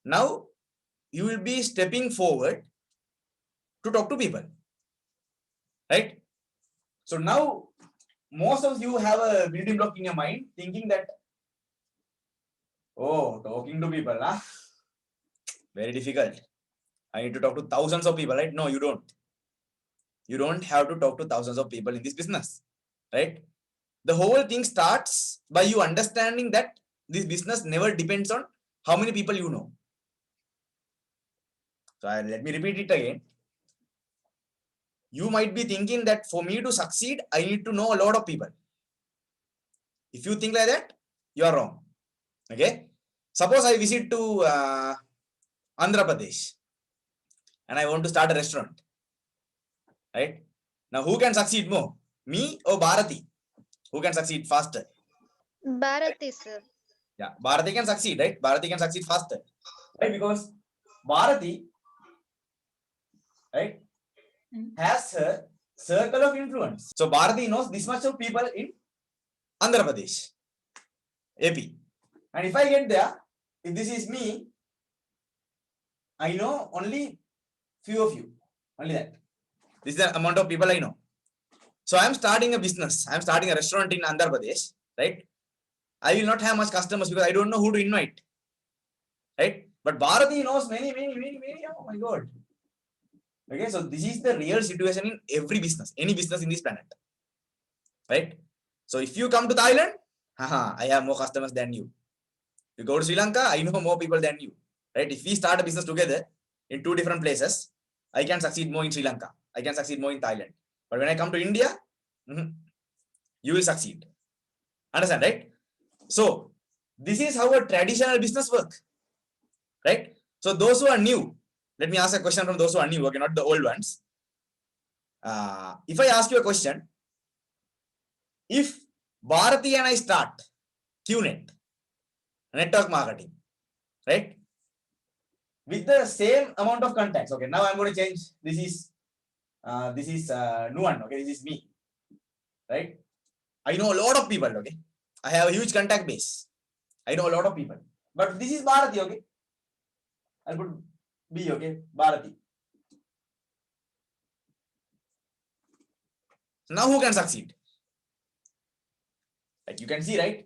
Now you will be stepping forward to talk to people, right? So now most of you have a building block in your mind thinking that, oh, talking to people, huh? Very difficult. I need to talk to thousands of people, right? No, you don't. You don't have to talk to thousands of people in this business, right? The whole thing starts by you understanding that this business never depends on how many people you know. So let me repeat it again. You might be thinking that for me to succeed, I need to know a lot of people. If you think like that, you are wrong. Okay. Suppose I visit to Andhra Pradesh and I want to start a restaurant. Right? Now, who can succeed more? Me or Bharati? Who can succeed faster? Bharati, sir. Yeah, Bharati can succeed, right? Bharati can succeed faster. Right? Because Bharati, right, has her circle of influence. So Bharati knows this much of people in Andhra Pradesh, AP. And if I get there, if this is me, I know only few of you, only that. This is the amount of people I know. So I'm starting a business. I'm starting a restaurant in Andhra Pradesh, right? I will not have much customers because I don't know who to invite, right? But Bharati knows many. Oh my God. Okay, so this is the real situation in every business, any business in this planet, right? So if you come to Thailand, I have more customers than you. You go to Sri Lanka, I know more people than you, right? If we start a business together in two different places, I can succeed more in Sri Lanka. I can succeed more in Thailand. But when I come to India, you will succeed. Understand, right? So this is how a traditional business works, right? So those who are new, let me ask a question from those who are new, okay, not the old ones. If I ask you a question, if Bharati and I start QNet, network marketing, right? With the same amount of contacts. Okay, now I'm going to change. This is Nuan. Okay, this is me, right? I know a lot of people. Okay, I have a huge contact base. I know a lot of people. But this is Bharati. Okay, I'll put B. Okay, Bharati. Now who can succeed? Like you can see, right?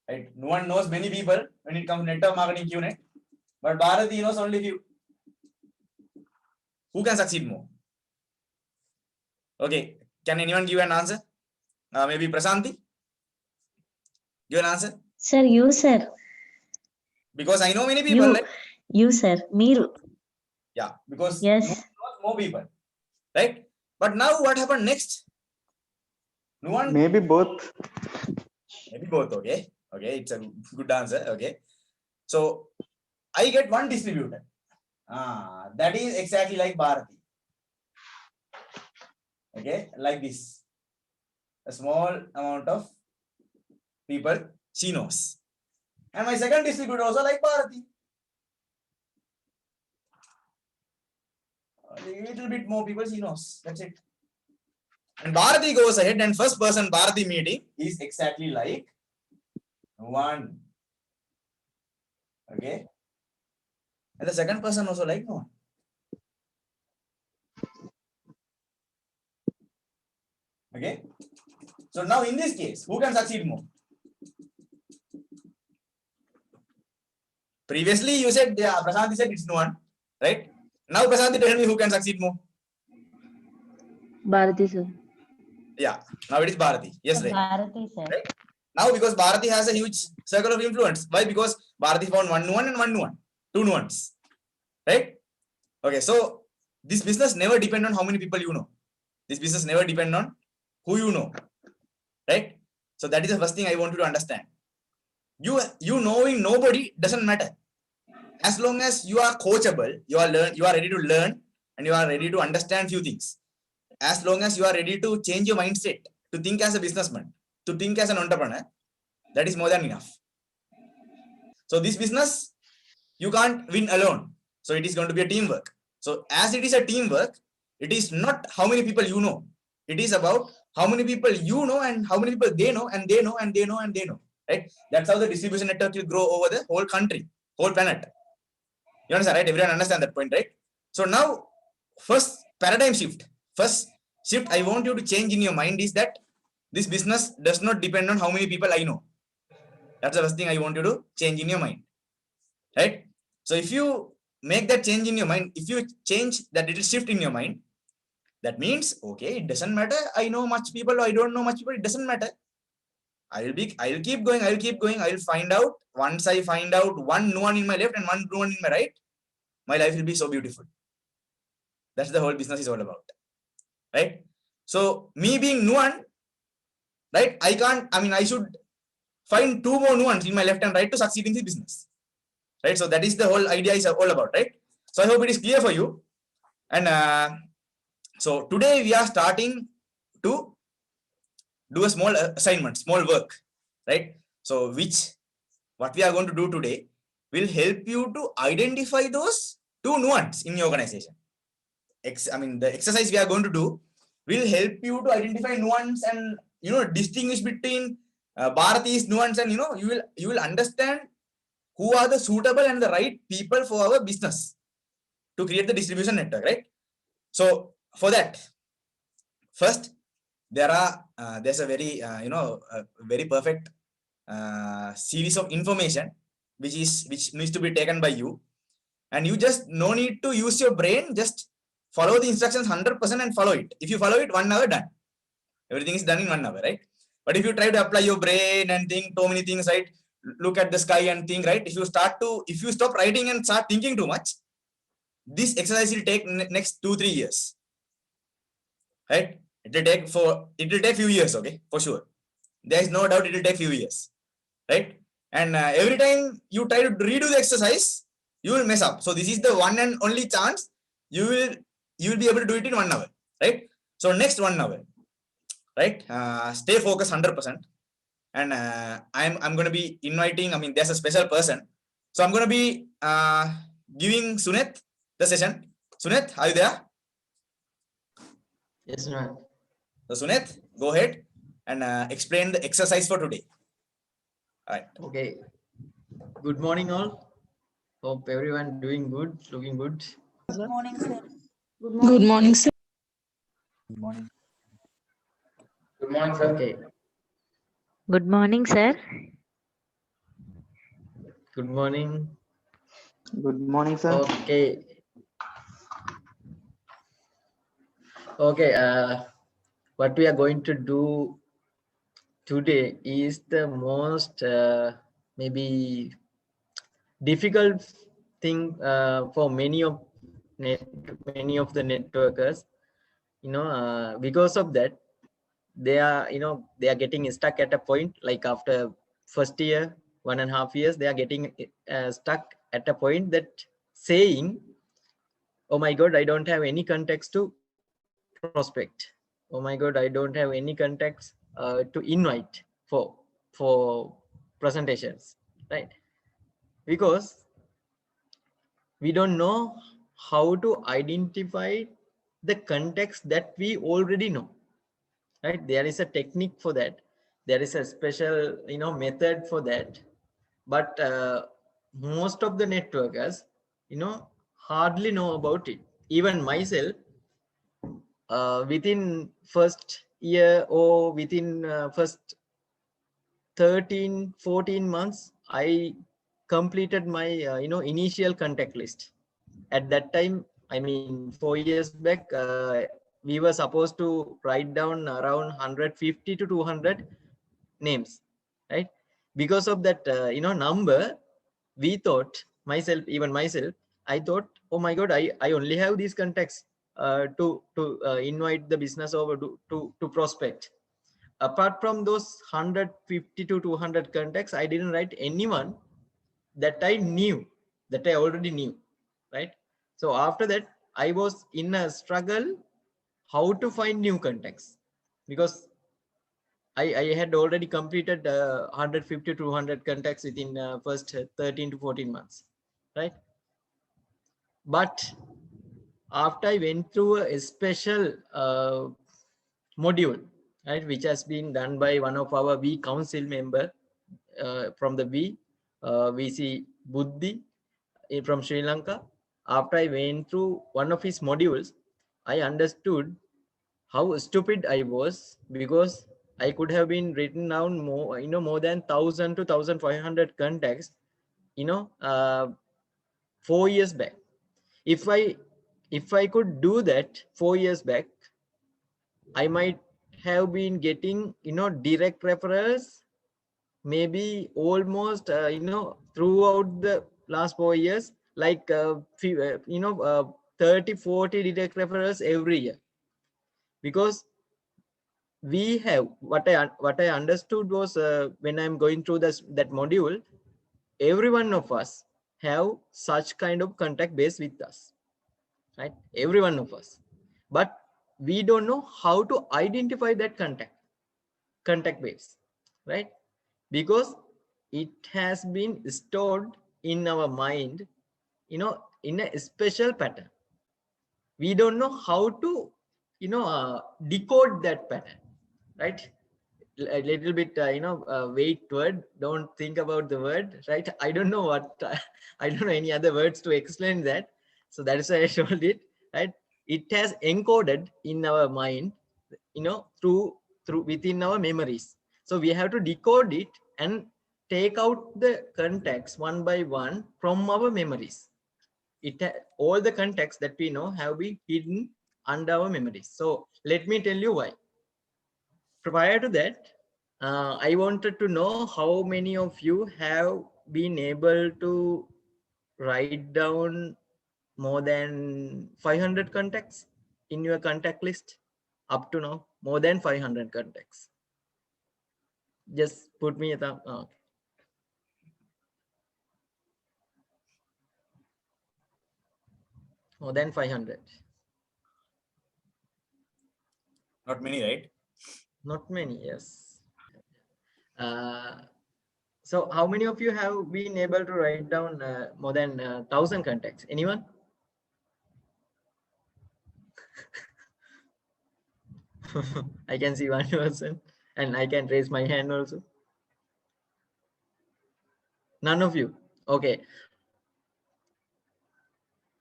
Right. No one knows many people when it comes to network marketing QNet, but Bharati knows only few. Who can succeed more? Okay, can anyone give an answer? Maybe Prasanti? Give an answer. Sir, you, sir. Because I know many people. Right? You, sir. Meeru. Yeah, because yes, more people, right? But now what happened next? No one. Maybe both. Maybe both. Okay. Okay, it's a good answer. Okay. So I get one distributor. That is exactly like Bharati. Okay, like this. A small amount of people she knows. And my second distributor also like Bharati. A little bit more people she knows. That's it. And Bharati goes ahead and first person Bharati meeting is exactly like one. Okay. And the second person also like no one. Okay. So now in this case, who can succeed more? Previously you said, yeah, Prasanthi said it's no one, right? Now Prasanthi tell me who can succeed more. Bharati, sir. Yeah, now it is Bharati. Yes, right. Bharati, sir. Right? Now because Bharati has a huge circle of influence. Why? Because Bharati found one Nuan and one Nuan. Two Nuans. Right? Okay, so this business never depends on how many people you know. This business never depends on who you know. Right? So that is the first thing I want you to understand. You knowing nobody doesn't matter. As long as you are coachable, you are ready to learn and you are ready to understand few things. As long as you are ready to change your mindset, to think as a businessman, to think as an entrepreneur, that is more than enough. So this business, you can't win alone. So it is going to be a teamwork. So as it is a teamwork, it is not how many people you know. It is about how many people you know and how many people they know and they know and they know and they know. Right? That's how the distribution network will grow over the whole country, whole planet. You understand, right? Everyone understand that point, right? So now, first paradigm shift, first shift I want you to change in your mind is that this business does not depend on how many people I know. That's the first thing I want you to change in your mind, right? So if you make that change in your mind, if you change that little shift in your mind, that means, okay, it doesn't matter I know much people or I don't know much people, it doesn't matter. I'll keep going, I'll find out. Once I find out one nuance in my left and one nuance in my right, my life will be so beautiful. That's the whole business is all about, right? So me being nuance, right, I should find two more nuance in my left and right to succeed in this business, right? So that is the whole idea is all about, right? So I hope it is clear for you. And so today we are starting to do a small assignment, small work, right? So what we are going to do today will help you to identify those two nuance in your organization. The exercise we are going to do will help you to identify nuance and distinguish between Bharati's nuance, and you will understand who are the suitable and the right people for our business to create the distribution network, right? So for that, first there's a very very perfect series of information which needs to be taken by you, and you just no need to use your brain, just follow the instructions 100% and follow it. If you follow it, 1 hour done, everything is done in 1 hour, right? But if you try to apply your brain and think too many things, right, look at the sky and think, right, if you stop writing and start thinking too much, this exercise will take next 2-3 years, right? It will take few years, okay, for sure. There is no doubt it will take few years, right? And every time you try to redo the exercise, you will mess up. So this is the one and only chance you will be able to do it in 1 hour, right? So next 1 hour, right, stay focused 100%. And I'm going to be inviting, there's a special person, so I'm going to be giving Sunet the session. Sunet, are you there? Yes, ma'am. So Sunet, go ahead and explain the exercise for today. All right. Okay. Good morning, all. Hope everyone doing good, looking good. Good morning, sir. Good morning, sir. Good morning. Good morning, sir. Okay. Good morning, sir. Good morning. Good morning, sir. Okay. Okay. What we are going to do today is the most maybe difficult thing for many of the networkers. Because of that, they are getting stuck at a point, like after first year, 1.5 years, they are getting stuck at a point that saying, oh my god, I don't have any contacts to prospect. Oh my god, I don't have any contacts to invite for presentations, right? Because we don't know how to identify the context that we already know, right? There is a technique for that, there is a special method for that, but most of the networkers hardly know about it. Even myself, within first year or within first 13-14 months, I completed my initial contact list. At that time, I mean 4 years back, we were supposed to write down around 150 to 200 names, right? Because of that number, we thought, even myself, I thought, oh my god, I only have these contacts to invite the business over to prospect. Apart from those 150 to 200 contacts, I didn't write anyone that I knew, that I already knew, right? So after that, I was in a struggle how to find new contacts, because I had already completed 150 to 200 contacts within first 13 to 14 months, right? But after I went through a special module, right, which has been done by one of our V council member from the VC Buddhi. from Sri Lanka. After I went through one of his modules, I understood how stupid I was, because I could have been written down more, more than 1,000 to 1,500 contacts, 4 years back. If I could do that 4 years back, I might have been getting, direct referrals, maybe almost, throughout the last 4 years, like, 30, 40 direct referrals every year. Because we have, what I understood was, when I'm going through that module, every one of us have such kind of contact base with us, right? Every one of us, but we don't know how to identify that contact base, right? Because it has been stored in our mind, in a special pattern. We don't know how to, decode that pattern, right? A little bit, wait word, don't think about the word, right? I don't know what I don't know any other words to explain that, so that is why I showed it, right? It has encoded in our mind, through within our memories. So we have to decode it and take out the contacts one by one from our memories. All the contacts that we know have been hidden under our memories. So let me tell you why. Prior to that, I wanted to know how many of you have been able to write down more than 500 contacts in your contact list up to now. More than 500 contacts. Just put me a thumb. Oh. More than 500. Not many, right? Not many, yes. So how many of you have been able to write down more than 1,000 contacts? Anyone? I can see one person, and I can raise my hand also. None of you. Okay.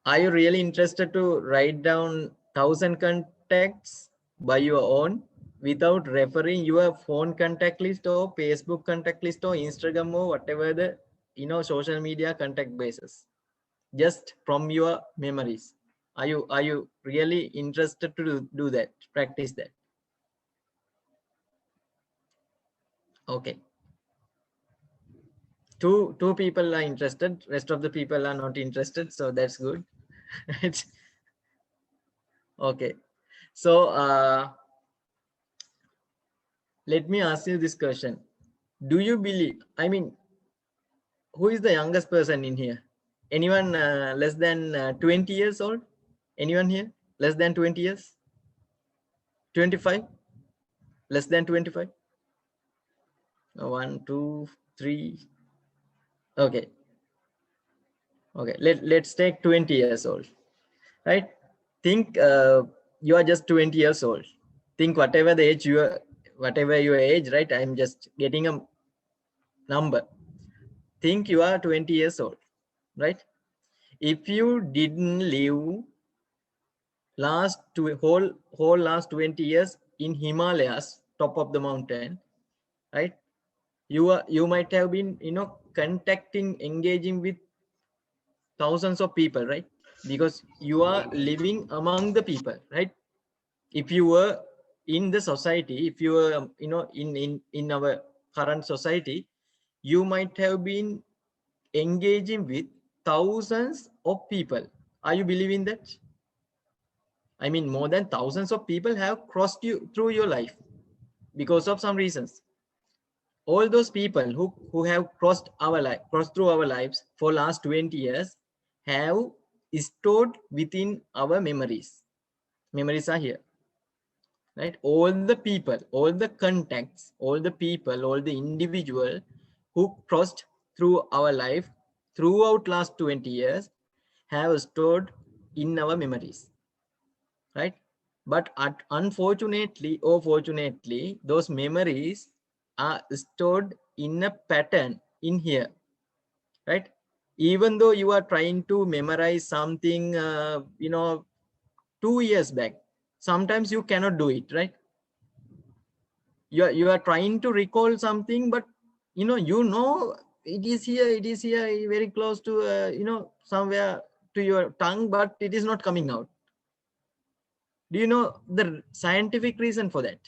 Are you really interested to write down 1,000 contacts by your own without referring your phone contact list or Facebook contact list or Instagram or whatever the, social media contact bases, just from your memories? Are you really interested to do that, practice that? Okay. Two people are interested, rest of the people are not interested, so that's good. Okay, so let me ask you this question. Do you believe, who is the youngest person in here? Anyone less than 20 years old? Anyone here less than 20 years? 25? Less than 25? 1, 2, 3. Okay. Okay, let's take 20 years old, right? Think you are just 20 years old. Think whatever the age you are, whatever your age, right? I'm just getting a number. Think you are 20 years old, right? If you didn't live whole last 20 years in Himalayas, top of the mountain, right? You might have been, contacting, engaging with thousands of people, right? Because you are living among the people, right? If you were in the society, if you were, in our current society, you might have been engaging with thousands of people. Are you believing that? More than thousands of people have crossed you through your life because of some reasons. All those people who have crossed through our lives for last 20 years have stored within our memories. Memories are here, right? All the people, all the contacts, all the people, all the individual who crossed through our life throughout last 20 years have stored in our memories, right? But unfortunately or fortunately, those memories are stored in a pattern in here, right? even though you are trying to memorize something, 2 years back, sometimes you cannot do it, right? You are trying to recall something, but it is here, very close to, somewhere to your tongue, but it is not coming out. Do you know the scientific reason for that?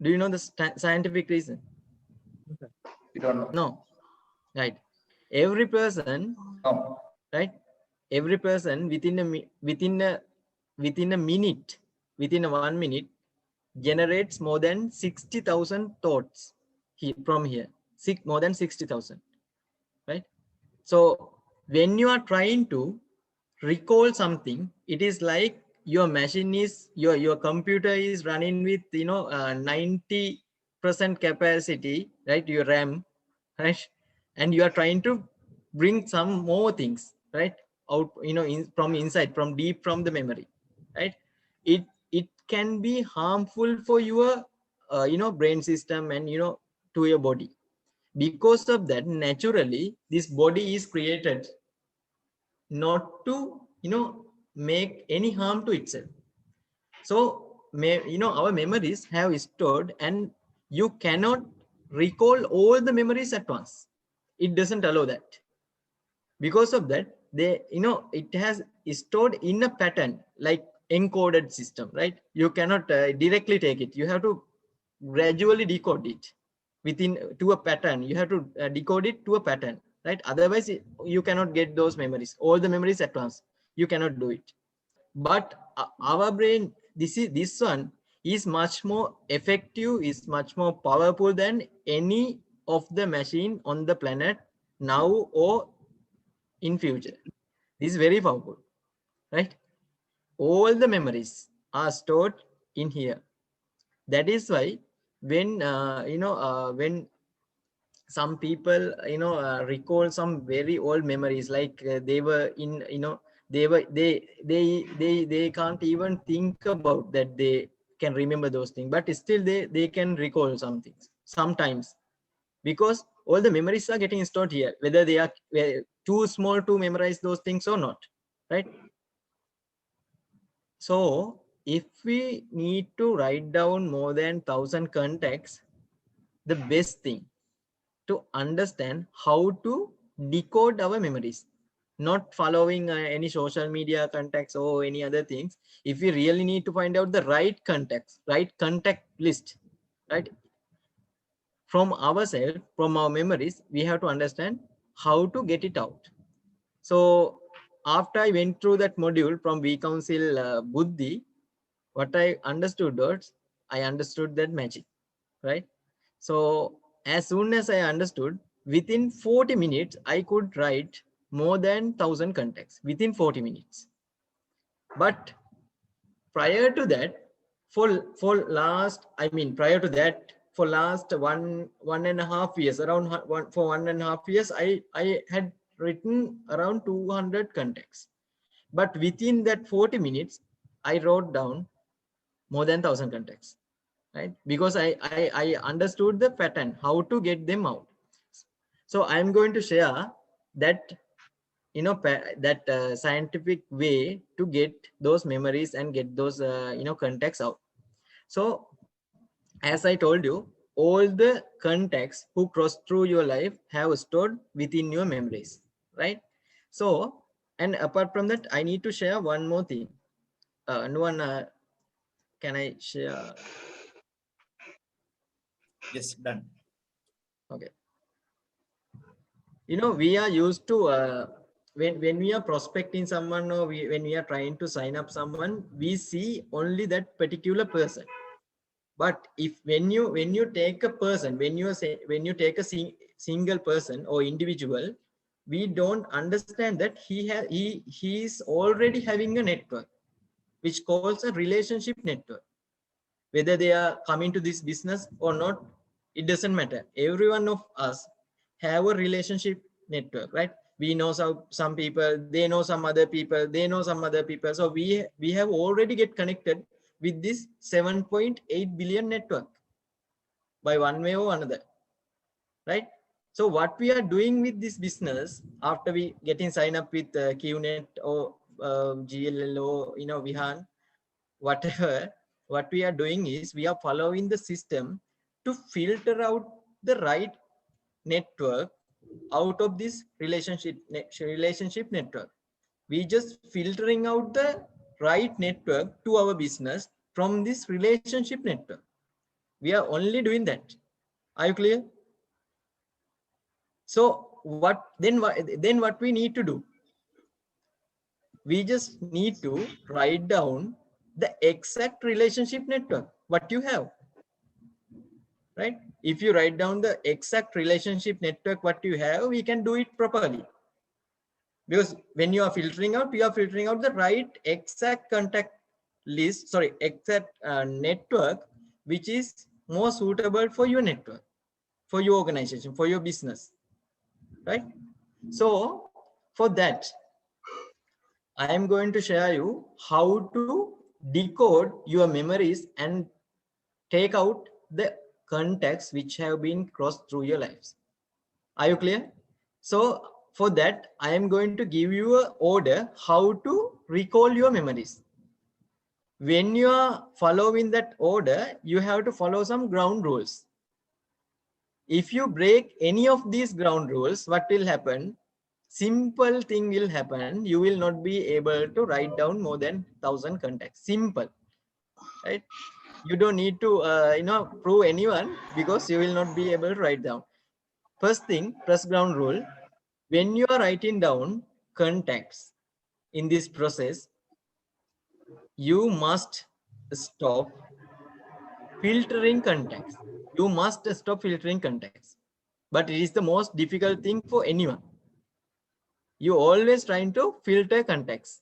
Do you know the scientific reason? You don't know. No, right? Every person, No. right? Every person within a minute, within a 1 minute, generates more than 60,000 thoughts from here. More than 60,000, right? So when you are trying to recall something, it is like your machine is, your computer is running with 90% capacity, right? Your RAM, right? And you are trying to bring some more things, right, out, from inside, from deep, from the memory, right? It can be harmful for your brain system and to your body. Because of that, naturally this body is created not to make any harm to itself. So our memories have stored, and you cannot recall all the memories at once. It doesn't allow that. Because of that, it has stored in a pattern, like encoded system, right? You cannot directly take it. You have to gradually decode it to a pattern. You have to decode it to a pattern, right? Otherwise you cannot get those memories, all the memories at once. You cannot do it. But our brain, this one is much more effective, is much more powerful than any of the machine on the planet now or in future. This is very powerful, right? All the memories are stored in here. That is why when when some people recall some very old memories, like they were in, they can't even think about that they can remember those things, but still they can recall some things sometimes, because all the memories are getting stored here, whether they are too small to memorize those things or not, right? So if we need to write down more than 1,000 contacts, the best thing to understand how to decode our memories, not following any social media contacts or any other things. If we really need to find out the right contacts, right contact list, right, from ourselves, from our memories, we have to understand how to get it out. So after I went through that module from V Council Buddhi, what I understood was, I understood that magic, right? So as soon as I understood, within 40 minutes, I could write more than 1,000 contacts within 40 minutes. But prior to that, for last 1.5 years, around 1.5 years, I had written around 200 contacts. But within that 40 minutes, I wrote down more than 1,000 contacts, right? Because I understood the pattern, how to get them out. So I'm going to share that, scientific way to get those memories and get those, contacts out. So as I told you, all the contacts who cross through your life have stored within your memories, right? So, and apart from that, I need to share one more thing. Can I share? Yes, done. Okay. We are used to, when we are prospecting someone, or when we are trying to sign up someone, we see only that particular person. But when you take a person, when you take a single person or individual, we don't understand that he is already having a network, which calls a relationship network. Whether they are coming to this business or not, it doesn't matter. Every one of us have a relationship network, right? We know some people, they know some other people, they know some other people. So we have already get connected with this 7.8 billion network by one way or another, right? So what we are doing with this business after we getting signed up with QNet or GLL, Vihan, whatever, what we are doing is we are following the system to filter out the right network out of this relationship network. We just filtering out the right network to our business from this relationship network. We are only doing that. Are you clear? So what we need to do? We just need to write down the exact relationship network what you have, right? If you write down the exact relationship network what you have, we can do it properly. Because when you are filtering out, you are filtering out the right exact contact list, sorry, exact network which is more suitable for your network, for your organization, for your business, right? So for that, I am going to share you how to decode your memories and take out the contexts which have been crossed through your lives. Are you clear? So for that, I am going to give you an order how to recall your memories. When you are following that order, you have to follow some ground rules. If you break any of these ground rules, what will happen? Simple thing will happen. You will not be able to write down more than 1,000 contacts. Simple, right? You don't need to, prove anyone because you will not be able to write down. First thing, first ground rule. When you are writing down contacts in this process, you must stop filtering contacts. You must stop filtering contacts. But it is the most difficult thing for anyone. You always trying to filter contacts,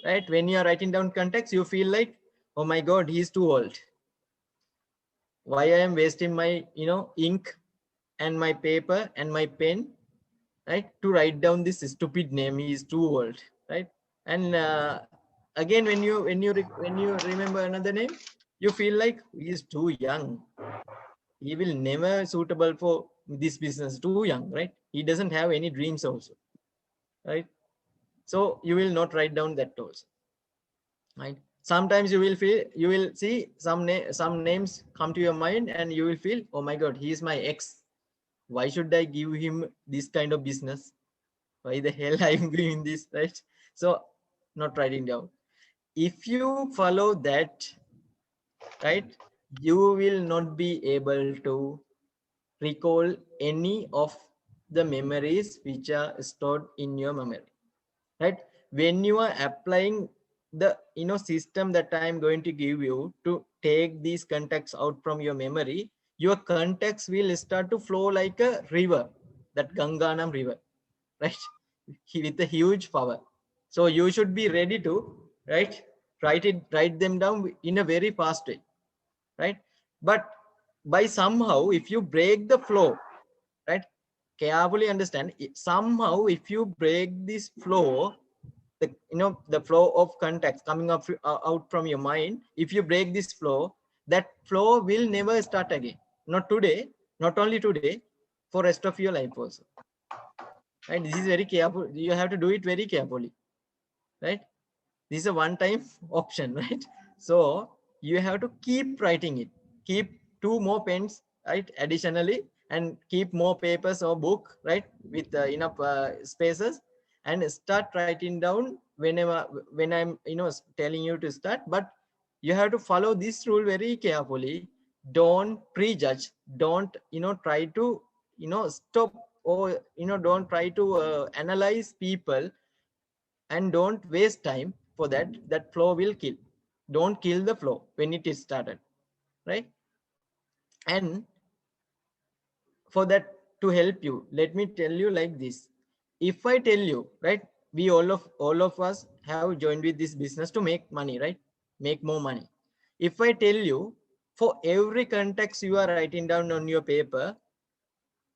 right? When you are writing down contacts, you feel like, oh my God, he's too old. Why I am wasting my, ink and my paper and my pen, right? To write down this stupid name, he is too old, right? And again, when you remember another name, you feel like he is too young. He will never suitable for this business, too young, right? He doesn't have any dreams also, right? So you will not write down that also, right? Sometimes you will see some names come to your mind and you will feel, oh my God, he is my ex. Why should I give him this kind of business? Why the hell I am doing this, right? So not writing down. If you follow that, right, you will not be able to recall any of the memories which are stored in your memory, right? When you are applying the system that I am going to give you to take these contacts out from your memory, your contacts will start to flow like a river, that Ganganam river, right? With a huge power. So you should be ready to, right, write them down in a very fast way, right? But by somehow, if you break the flow, right, carefully understand, somehow if you break this flow, the flow of contacts coming up out from your mind, if you break this flow, that flow will never start again. Not today, not only today, for rest of your life also, right? This is very careful. You have to do it very carefully, right? This is a one-time option, right? So you have to keep writing it, keep 2 more pens, right, additionally, and keep more papers or book, right, with enough spaces, and start writing down whenever when I'm telling you to start. But you have to follow this rule very carefully. Don't prejudge, don't try to stop, or don't try to analyze people, and don't waste time for that. That flow will kill. Don't kill the flow when it is started, right? And for that, to help you, let me tell you like this. If I tell you, right, we all of us have joined with this business to make money, right? Make more money. If I tell you, for every context you are writing down on your paper,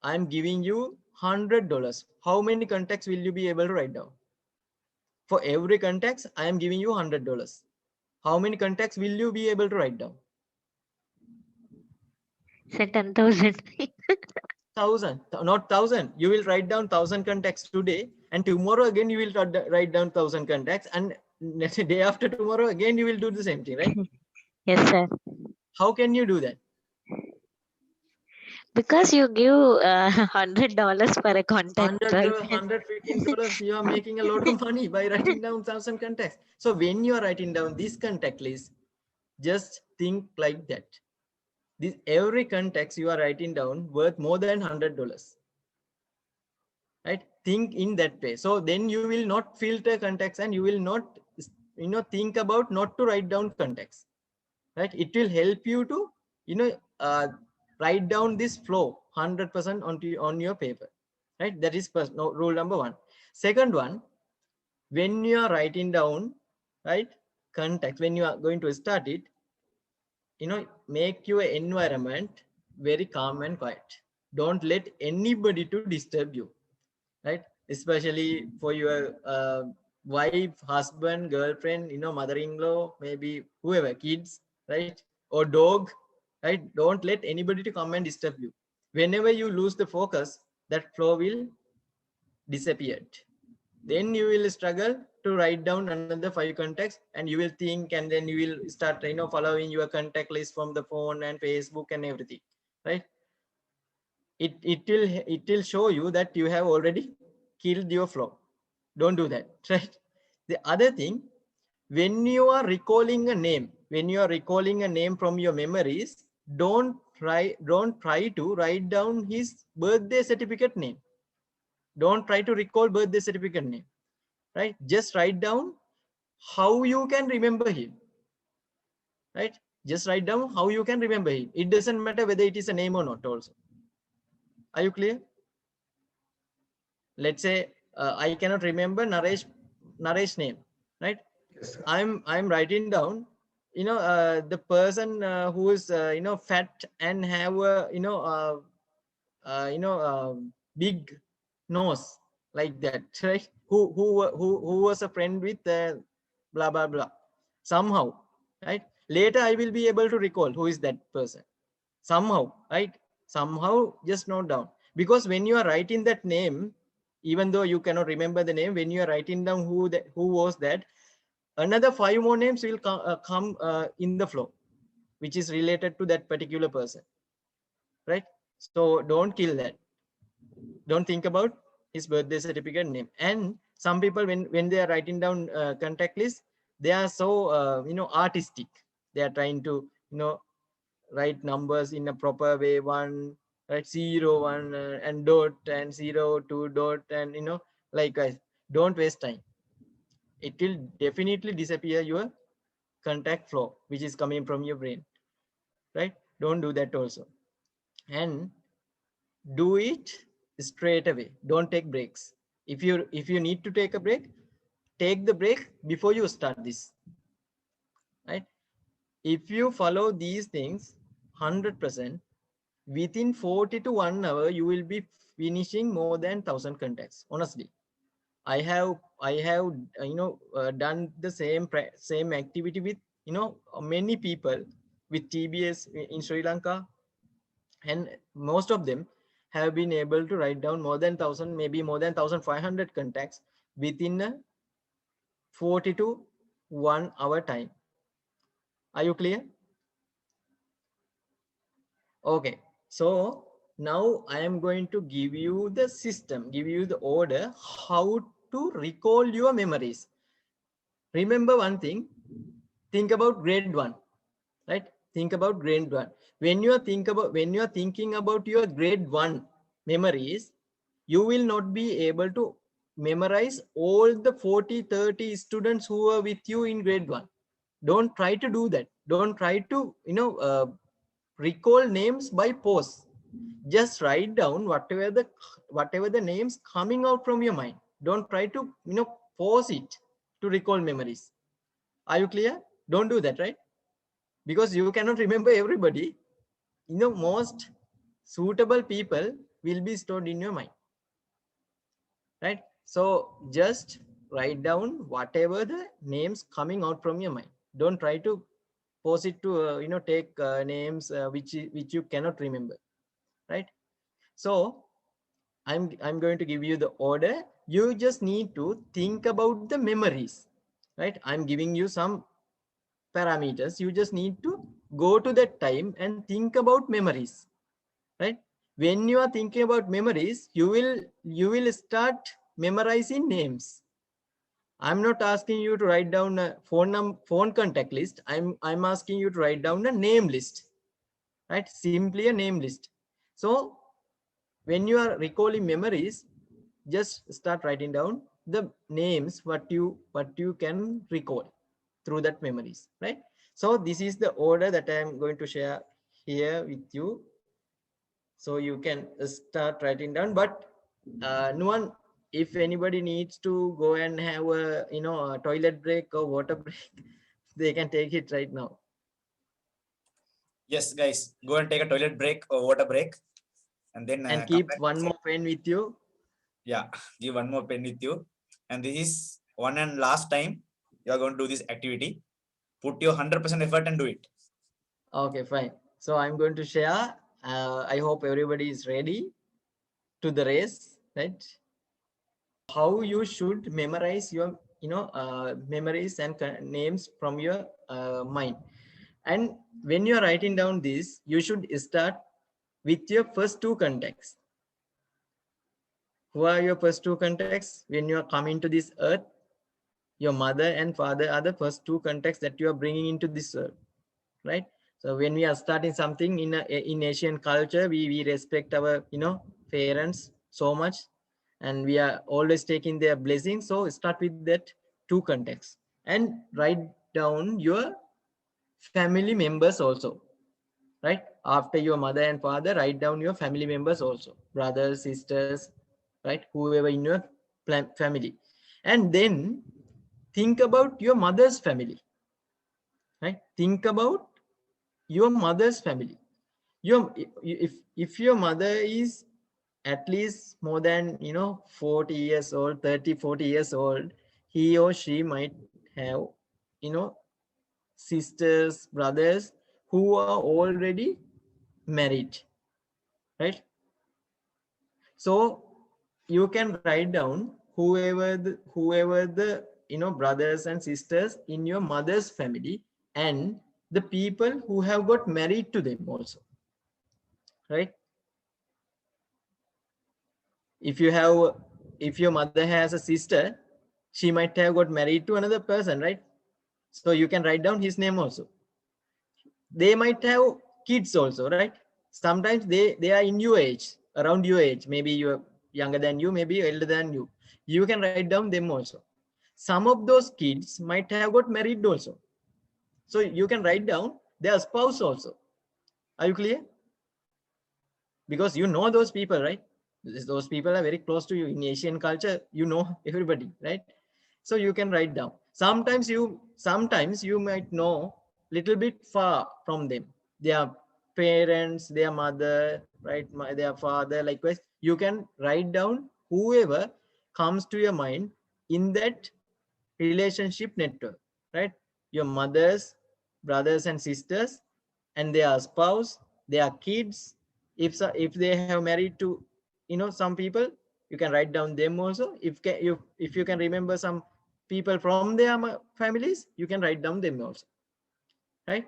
I'm giving you $100, how many contexts will you be able to write down? For every context, I am giving you $100. How many contacts will you be able to write down? Say 10,000. 1,000, not 1,000. You will write down 1,000 contacts today, and tomorrow again you will write down 1,000 contacts, and next day after tomorrow again you will do the same thing, right? Yes, sir. How can you do that? Because you give $100 for a contact, right? $115, you are making a lot of money by writing down 1,000 contacts. So when you are writing down this contact list, just think like that. This every context you are writing down worth more than $100, right? Think in that way. So then you will not filter context, and you will not, think about not to write down context, right? It will help you to, write down this flow 100% on your paper, right? That is rule number one. Second one, when you are writing down, right, context, when you are going to start it, make your environment very calm and quiet. Don't let anybody to disturb you, right? Especially for your wife, husband, girlfriend, mother-in-law, maybe whoever, kids, right? Or dog, right? Don't let anybody to come and disturb you. Whenever you lose the focus, that flow will disappear. Then you will struggle to write down another 5 contacts, and you will think, and then you will start, following your contact list from the phone and Facebook and everything, right? It will show you that you have already killed your flow. Don't do that, right? The other thing, when you are recalling a name, from your memories, don't try to write down his birthday certificate name. Don't try to recall birthday certificate name, right? Just write down how you can remember him, right? Just write down how you can remember him. It doesn't matter whether it is a name or not also. Are you clear? Let's say I cannot remember Naresh name, right? Yes, sir. I'm writing down, the person who is fat and have a big nose, like that, right? Who was a friend with blah blah blah, somehow, right? Later I will be able to recall who is that person, somehow, right? Somehow just note down, because when you are writing that name, even though you cannot remember the name, when you are writing down who was that, another 5 more names will come in the flow, which is related to that particular person, right? So don't kill that. Don't think about his birthday certificate name. And some people, when they are writing down contact list, they are so artistic. They are trying to write numbers in a proper way, one, right, 0 1 and dot, and 0 2 dot, and like, guys, don't waste time. It will definitely disappear your contact flow which is coming from your brain, right? Don't do that also. And do it straight away. Don't take breaks. If you need to take a break, take the break before you start this, right? If you follow these things 100%, within 40 to 1 hour you will be finishing more than 1,000 contacts. Honestly, I have done the same activity with many people with TBS in Sri Lanka, and most of them have been able to write down more than 1,000, maybe more than 1,500 contacts within a 40 to 1 hour time. Are you clear? Okay, so now I am going to give you the system, give you the order how to recall your memories. Remember one thing, think about grade 1, right? Think about grade 1. When you are thinking about your grade 1 memories, you will not be able to memorize all the 40-30 students who are with you in grade 1. Don't try to do that. Don't try to recall names by pose. Just write down whatever the names coming out from your mind. Don't try to pause it to recall memories. Are you clear? Don't do that, right? Because you cannot remember everybody. Most suitable people will be stored in your mind, right? So just write down whatever the names coming out from your mind. Don't try to pause it to take names which you cannot remember, right? So I'm going to give you the order. You just need to think about the memories, right? I'm giving you some parameters. You just need to go to that time and think about memories, right? When you are thinking about memories, you will start memorizing names. I'm not asking you to write down a phone contact list. I'm asking you to write down a name list, right? Simply a name list. So when you are recalling memories, just start writing down the names what you can recall through that memories, right? So this is the order that I am going to share here with you. So you can start writing down, but no one, if anybody needs to go and have a toilet break or water break, they can take it right now. Yes, guys, go and take a toilet break or water break, and then And come keep back. one more pen with you. Yeah, give one more pen with you. And this is one and last time you are going to do this activity. Put your 100% effort and do it. Okay, fine. So I'm going to share. I hope everybody is ready to the race, right? How you should memorize your, memories and names from your mind. And when you are writing down this, you should start with your first two contacts. Who are your first two contacts? When you are coming to this earth, your mother and father are the first two contacts that you are bringing into this earth, right? So when we are starting something in Asian culture, we respect our parents so much, and we are always taking their blessings. So start with that two contacts and write down your family members also, right? After your mother and father, write down your family members also, brothers, sisters, right? Whoever in your family. And then think about your mother's family, right? Think about your mother's family. If your mother is at least more than 40 years old, 30, 40 years old, he or she might have you know sisters, brothers who are already married, right? So you can write down whoever the brothers and sisters in your mother's family, and the people who have got married to them also, right? If your mother has a sister, she might have got married to another person, right? So you can write down his name also. They might have kids also, right? Sometimes they are in your age, around your age, maybe you're younger than you, maybe elder than you. You can write down them also. Some of those kids might have got married also, so you can write down their spouse also. Are you clear? Because you know those people, right? Those people are very close to you. In Asian culture, you know everybody, right? So you can write down. Sometimes you might know little bit far from them, their parents, their mother, right? Their father, likewise. You can write down whoever comes to your mind in that relationship network, right? Your mother's brothers and sisters, and their spouse, their kids. If they have married to some people, you can write down them also. If you can remember some people from their families, you can write down them also, right?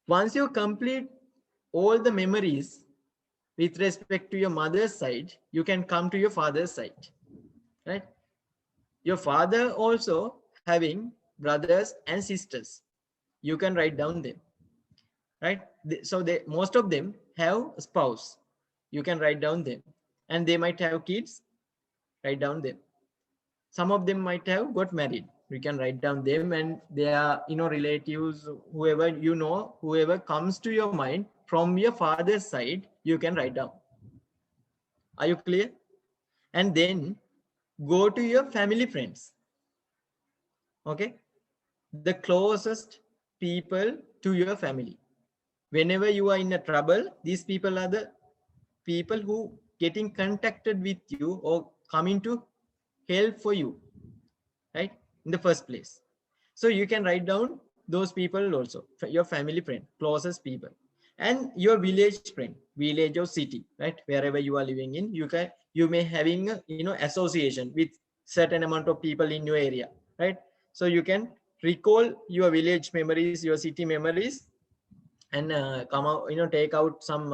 Once you complete all the memories with respect to your mother's side, you can come to your father's side, right? Your father also having brothers and sisters, you can write down them, right? So they, most of them have a spouse, you can write down them. And they might have kids, write down them. Some of them might have got married, we can write down them. And their relatives, whoever whoever comes to your mind from your father's side, you can write down. Are you clear? And then go to your family friends, okay? The closest people to your family. Whenever you are in a trouble, these people are the people who getting contacted with you or coming to help for you, right? In the first place. So you can write down those people also, your family friend, closest people. and your village friend, village or city, right? Wherever you are living in, you may having a, association with certain amount of people in your area, right? So you can recall your village memories, your city memories, and come out, take out some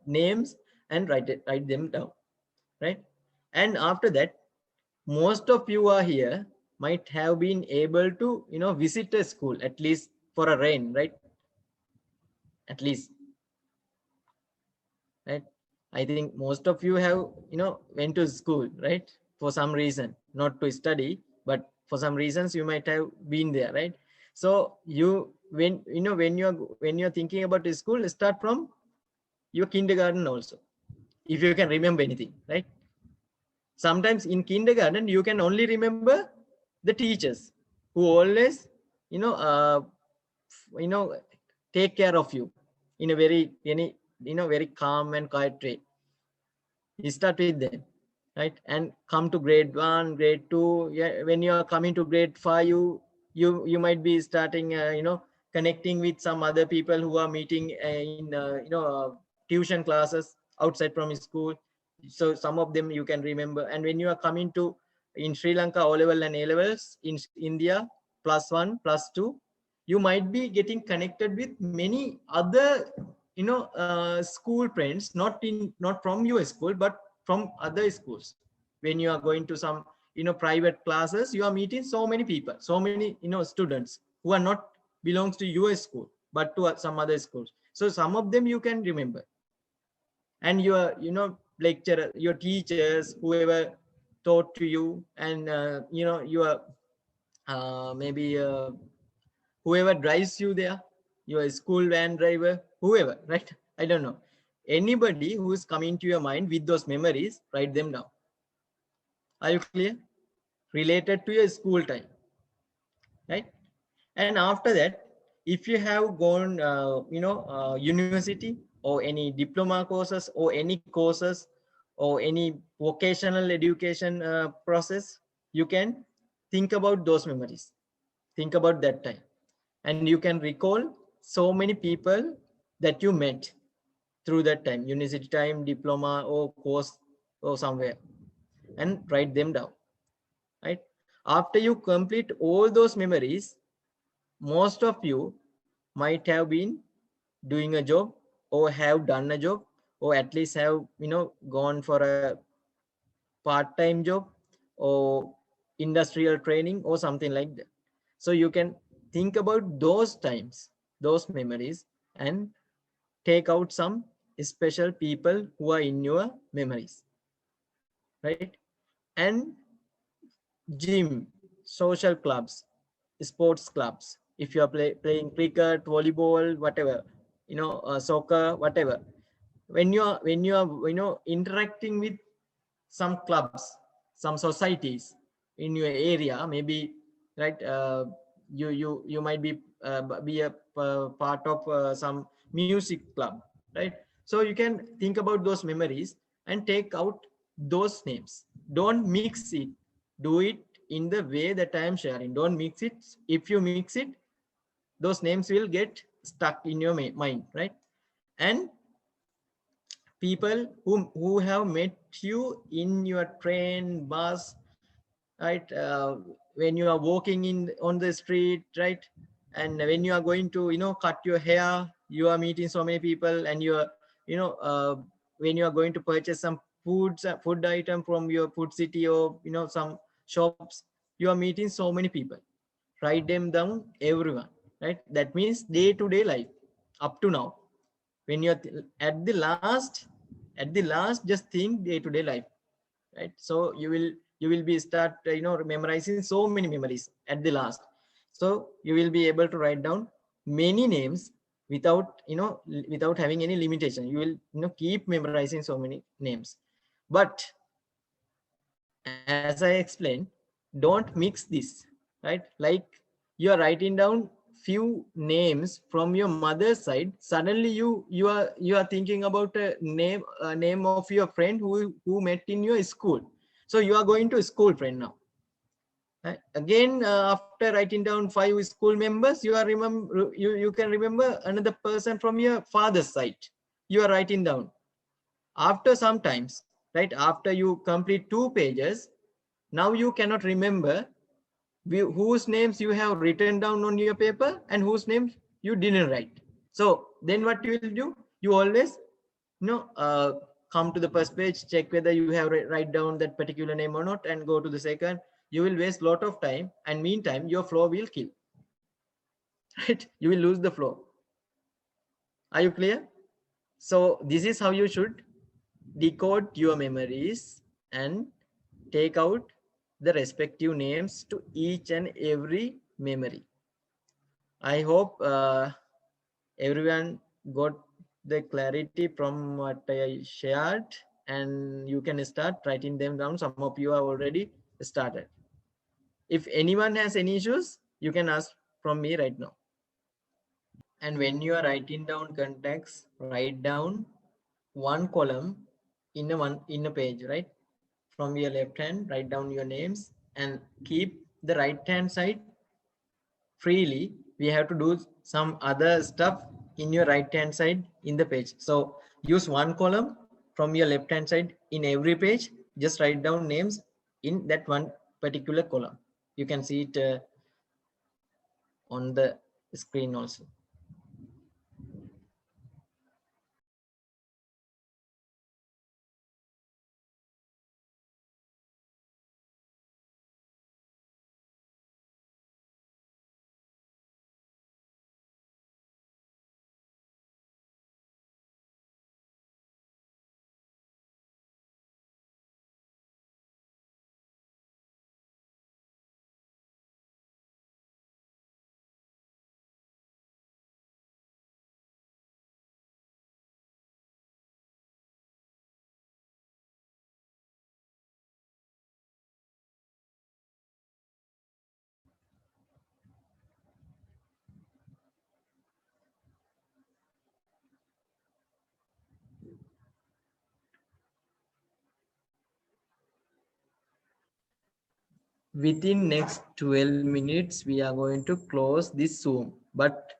names and write them down, right? And after that, most of you are here might have been able to, visit a school at least for a rain, right? At least, right? I think most of you have, went to school, right? For some reason, not to study, but for some reasons you might have been there, right? So when you're thinking about the school, start from your kindergarten also, if you can remember anything, right? Sometimes in kindergarten you can only remember the teachers who always, you know uh, you know take care of you in a very calm and quiet way. You start with them, right? And come to grade 1, grade 2. Yeah, when you are coming to grade 5, you might be starting connecting with some other people who are meeting in tuition classes outside from school. So some of them you can remember. And when you are coming to in Sri Lanka, O level and A levels, in India, +1 +2, you might be getting connected with many other school friends, not from your school but from other schools. When you are going to some private classes, you are meeting so many people, so many students who are not belongs to your school but to some other schools. So some of them you can remember. And your lecturer, your teachers, whoever taught to you, and your maybe whoever drives you there, your school van driver, whoever, right? I don't know. Anybody who is coming to your mind with those memories, write them down. Are you clear? Related to your school time, right? And after that, if you have gone, university or any diploma courses or any courses or any vocational education process, you can think about those memories. Think about that time. And you can recall so many people that you met through that time, university time, diploma or course or somewhere, and write them down, right? After you complete all those memories, most of you might have been doing a job or have done a job, or at least have gone for a part-time job or industrial training or something like that. So you can think about those times, those memories, and take out some special people who are in your memories, right? And gym, social clubs, sports clubs. If you are playing cricket, volleyball, whatever, soccer, whatever. When you are interacting with some clubs, some societies in your area, maybe, right? You might be a part of some music club, right? So you can think about those memories and take out those names. Don't mix it. Do it in the way that I am sharing. Don't mix it. If you mix it, those names will get stuck in your mind, right? And people who have met you in your train, bus, right? When you are walking in on the street, right? And when you are going to cut your hair, you are meeting so many people. And you are when you are going to purchase some food item from your food city, or some shops, you are meeting so many people. Write them down, everyone, right? That means day-to-day life up to now. When you're at the last just think day-to-day life, right? So you will be start memorizing so many memories at the last. So you will be able to write down many names without without having any limitation. You will keep memorizing so many names. But as I explained, don't mix this, right? Like, you are writing down few names from your mother's side. Suddenly you are thinking about a name of your friend who met in your school. So you are going to school friend now. Again, after writing down 5 school members, you can remember another person from your father's side. You are writing down. After sometimes, right, after you complete 2 pages, now you cannot remember whose names you have written down on your paper and whose names you didn't write. So then what you will do? You always come to the first page, check whether you have write down that particular name or not, and go to the second. You will waste a lot of time, and meantime your flow will kill. Right? You will lose the flow. Are you clear? So this is how you should decode your memories and take out the respective names to each and every memory. I hope everyone got the clarity from what I shared, and you can start writing them down. Some of you have already started. If anyone has any issues, you can ask from me right now. And when you are writing down contacts, write down one column in a page, right? From your left hand, write down your names and keep the right hand side freely. We have to do some other stuff in your right hand side in the page. So use one column from your left hand side in every page. Just write down names in that one particular column. You can see it on the screen also. Within next 12 minutes, we are going to close this Zoom, but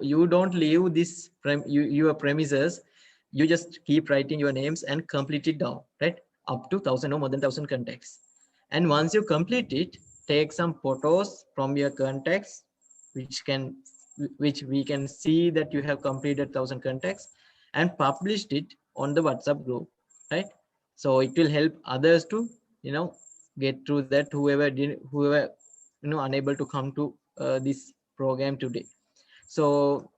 you don't leave this your premises. You just keep writing your names and complete it down, right? Up to 1,000 or more than 1,000 contacts. And once you complete it, take some photos from your contacts, which we can see that you have completed 1,000 contacts, and published it on the WhatsApp group, right? So it will help others to, get through that, whoever unable to come to this program today. So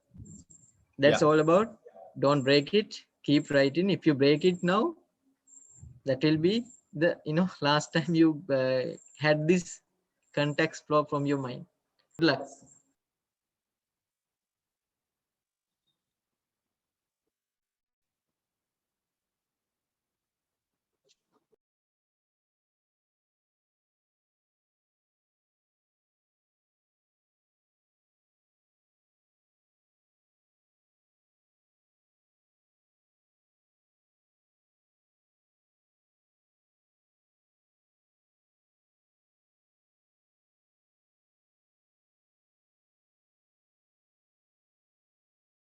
that's all about. Don't break it, keep writing. If you break it now, that will be the last time you had this context flow from your mind. Good luck.